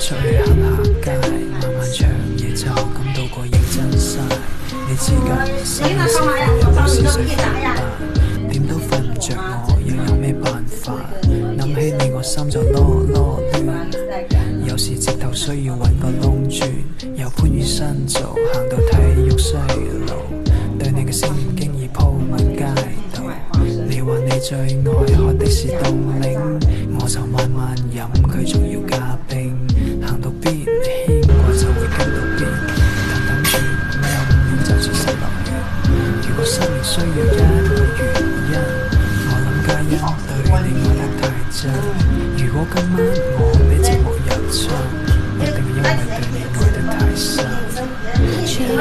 出去行下街，漫漫長夜就感到個認真晒。你知㗎，心裏成日有思緒煩煩，點都瞓唔着我，又有咩辦法？諗起你我心就囉囉攣，有時直頭需要揾個窿鑽，由番禺新造行到體育西路，對你嘅思念經已鋪滿街道。你話你最愛喝的是凍檸，我就慢慢飲，佢仲要加冰。行到邊牽掛就會跟到邊，等等住咩面就似失落完。如果失眠需要一個原因，我諗皆因對你愛得太真。如果今晚我俾寂寞入侵，一定因為對你愛得太深。今夜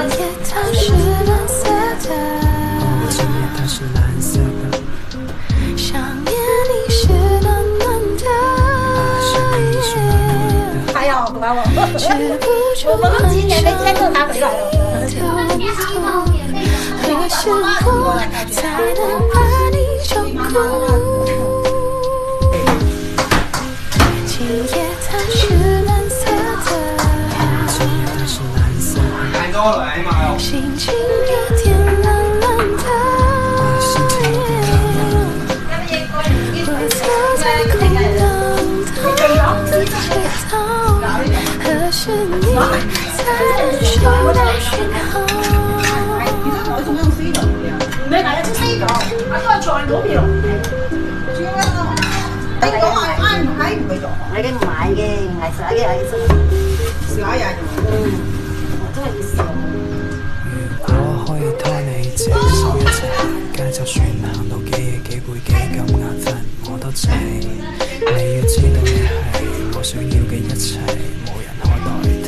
它是藍色的，今夜它是藍色的，想念你是暖暖的，想念你是暖暖的。哎呀，不管我，我们都今年没见过他回来了。何时我才能把你照顧？今夜它是藍色的，今夜它是藍色的，心情有點冷冷的。我走在空蕩的街頭，何時你才能收到訊號？唔係嗱，有啲西藏，我都係在嗰邊。你講話啱唔係唔會做？我已經買嘅，係食嘅係食。試下呀，我真係要試。如果可以拖你隻手一齊行街，就算行到幾夜幾攰幾咁眼瞓，我都制。你要知道你係我想要嘅一切，冇人可代替。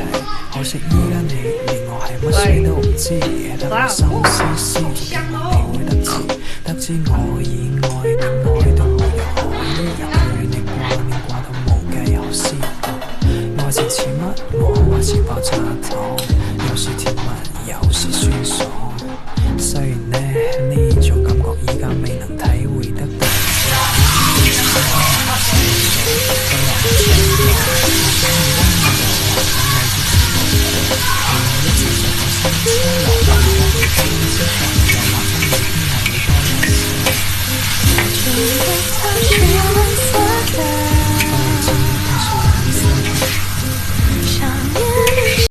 可惜依家你連我係乜水都唔知，得我心思思，期望你會得知，得知我以愛你愛到無藥可醫，對你掛念掛到無計可施。愛情似乜？我話似爆炸